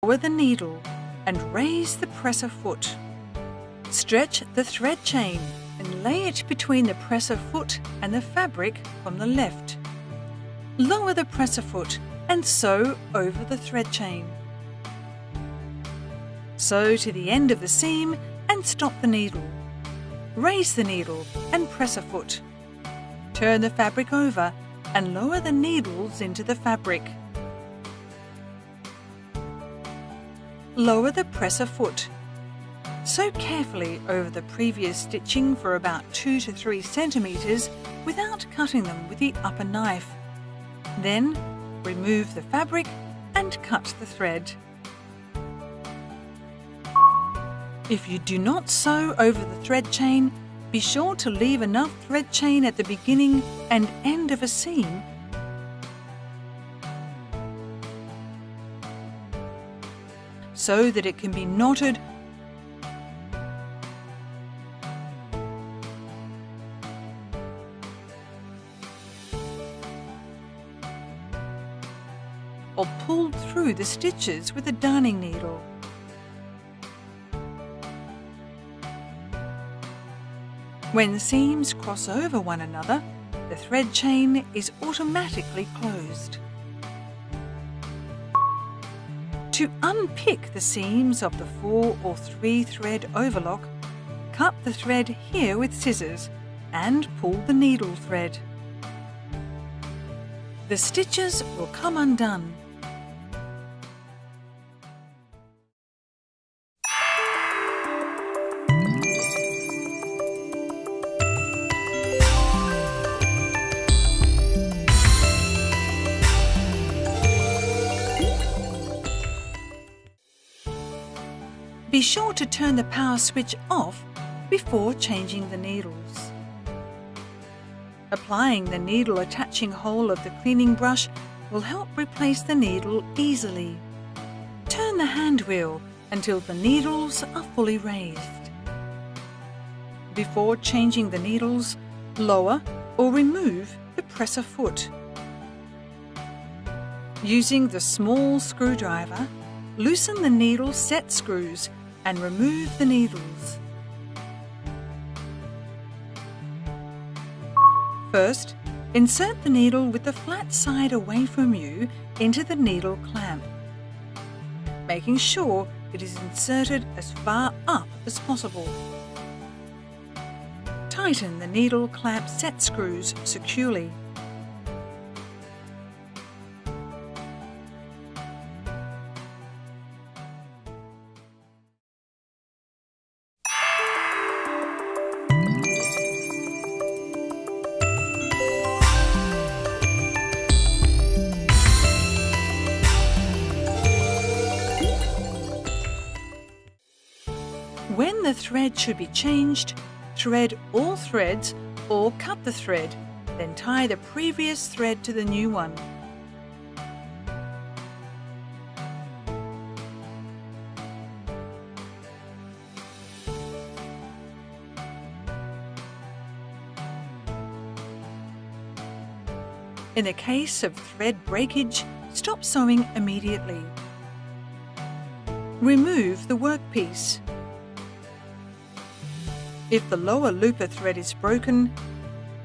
Lower the needle and raise the presser foot. Stretch the thread chain and lay it between the presser foot and the fabric from the left. Lower the presser foot and sew over the thread chain. Sew to the end of the seam and stop the needle. Raise the needle and presser foot. Turn the fabric over and lower the needles into the fabric. Lower the presser foot. Sew carefully over the previous stitching for about 2 to 3 centimeters without cutting them with the upper knife. Then remove the fabric and cut the thread. If you do not sew over the thread chain, be sure to leave enough thread chain at the beginning and end of a seam so that it can be knotted or pulled through the stitches with a darning needle. When seams cross over one another, the thread chain is automatically closed. To unpick the seams of the 4 or 3 thread overlock, cut the thread here with scissors and pull the needle thread. The stitches will come undone. Be sure to turn the power switch off before changing the needles. Applying the needle attaching hole of the cleaning brush will help replace the needle easily. Turn the hand wheel until the needles are fully raised. Before changing the needles, lower or remove the presser foot. Using the small screwdriver, loosen the needle set screws and remove the needles. First, insert the needle with the flat side away from you into the needle clamp, making sure it is inserted as far up as possible. Tighten the needle clamp set screws securely. When the thread should be changed, thread all threads or cut the thread, then tie the previous thread to the new one. In the case of thread breakage, stop sewing immediately. Remove the workpiece. If the lower looper thread is broken,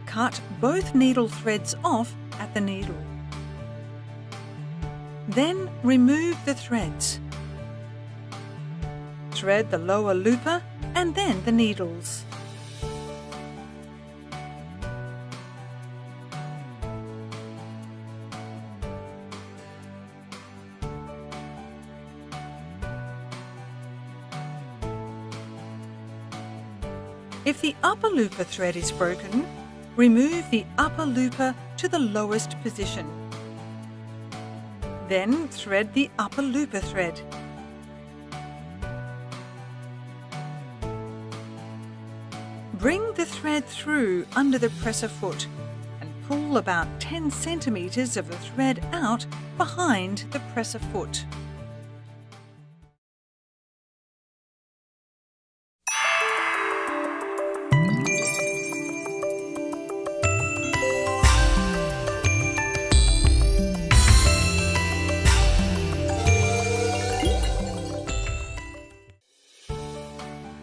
cut both needle threads off at the needle. Then remove the threads. Thread the lower looper and then the needles. If the upper looper thread is broken, remove the upper looper to the lowest position. Then thread the upper looper thread. Bring the thread through under the presser foot and pull about 10 centimeters of the thread out behind the presser foot.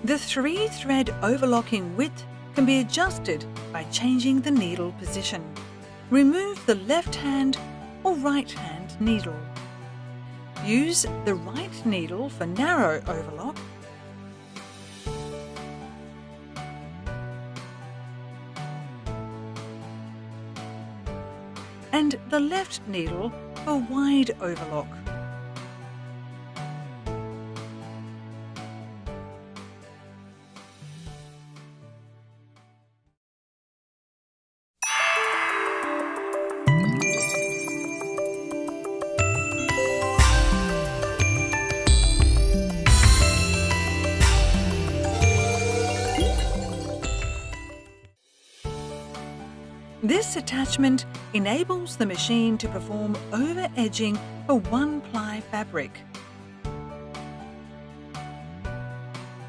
The 3-thread overlocking width can be adjusted by changing the needle position. Remove the left hand or right hand needle. Use the right needle for narrow overlock and the left needle for wide overlock. This attachment enables the machine to perform over-edging for 1-ply fabric.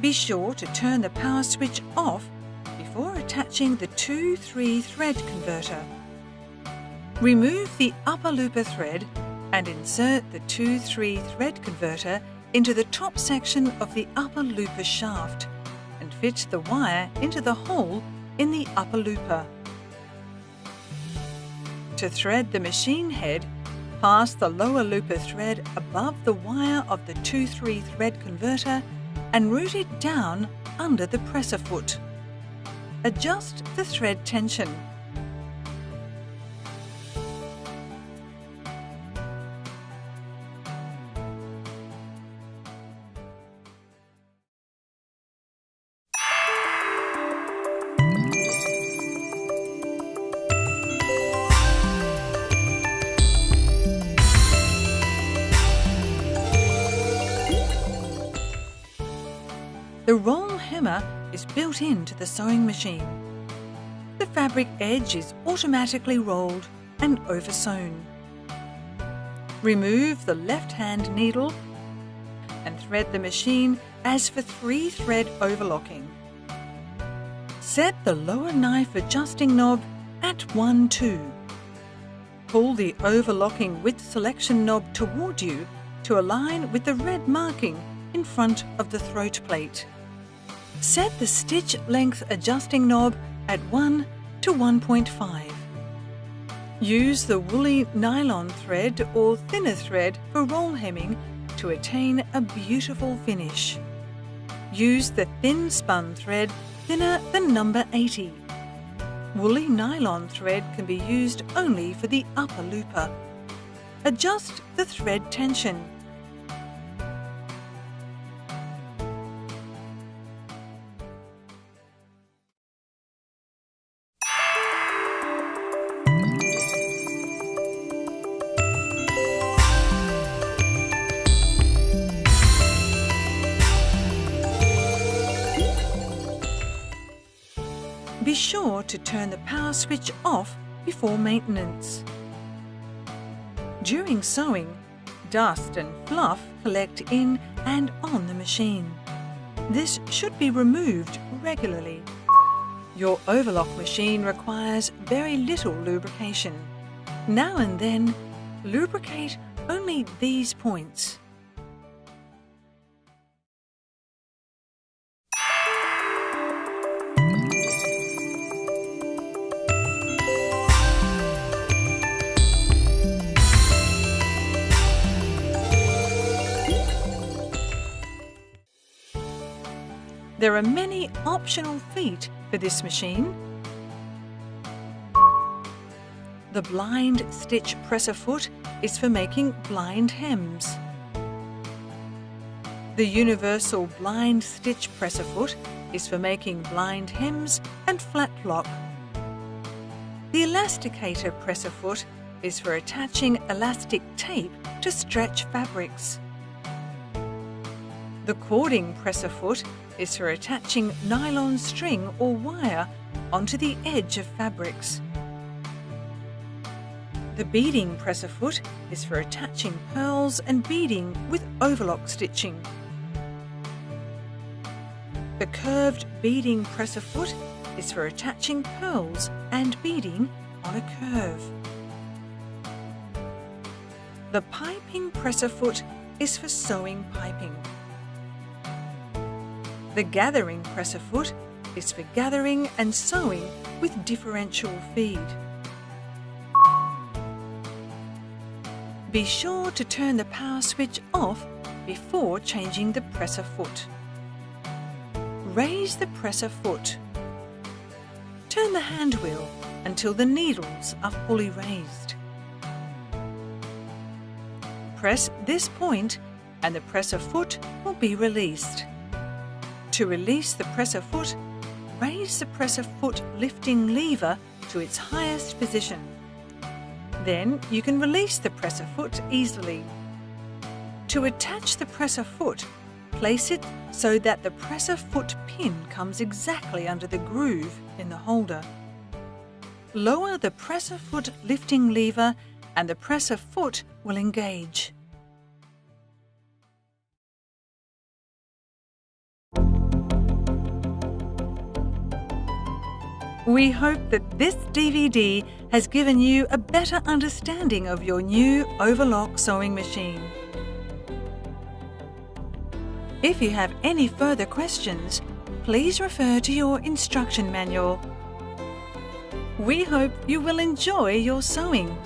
Be sure to turn the power switch off before attaching the 2-3 thread converter. Remove the upper looper thread and insert the 2-3 thread converter into the top section of the upper looper shaft and fit the wire into the hole in the upper looper. To thread the machine head, pass the lower looper thread above the wire of the 2-3 thread converter and route it down under the presser foot. Adjust the thread tension. The roll hammer is built into the sewing machine. The fabric edge is automatically rolled and oversewn. Remove the left-hand needle and thread the machine as for 3-thread overlocking. Set the lower knife adjusting knob at 1-2. Pull the overlocking width selection knob toward you to align with the red marking in front of the throat plate. Set the stitch length adjusting knob at 1 to 1.5. Use the woolly nylon thread or thinner thread for roll hemming to attain a beautiful finish. Use the thin spun thread thinner than number 80. Woolly nylon thread can be used only for the upper looper. Adjust the thread tension. Be sure to turn the power switch off before maintenance. During sewing, dust and fluff collect in and on the machine. This should be removed regularly. Your overlock machine requires very little lubrication. Now and then, lubricate only these points. There are many optional feet for this machine. The blind stitch presser foot is for making blind hems. The universal blind stitch presser foot is for making blind hems and flat lock. The elasticator presser foot is for attaching elastic tape to stretch fabrics. The cording presser foot is for attaching nylon string or wire onto the edge of fabrics. The beading presser foot is for attaching pearls and beading with overlock stitching. The curved beading presser foot is for attaching pearls and beading on a curve. The piping presser foot is for sewing piping. The gathering presser foot is for gathering and sewing with differential feed. Be sure to turn the power switch off before changing the presser foot. Raise the presser foot. Turn the hand wheel until the needles are fully raised. Press this point and the presser foot will be released. To release the presser foot, raise the presser foot lifting lever to its highest position. Then you can release the presser foot easily. To attach the presser foot, place it so that the presser foot pin comes exactly under the groove in the holder. Lower the presser foot lifting lever and the presser foot will engage. We hope that this DVD has given you a better understanding of your new overlock sewing machine. If you have any further questions, please refer to your instruction manual. We hope you will enjoy your sewing.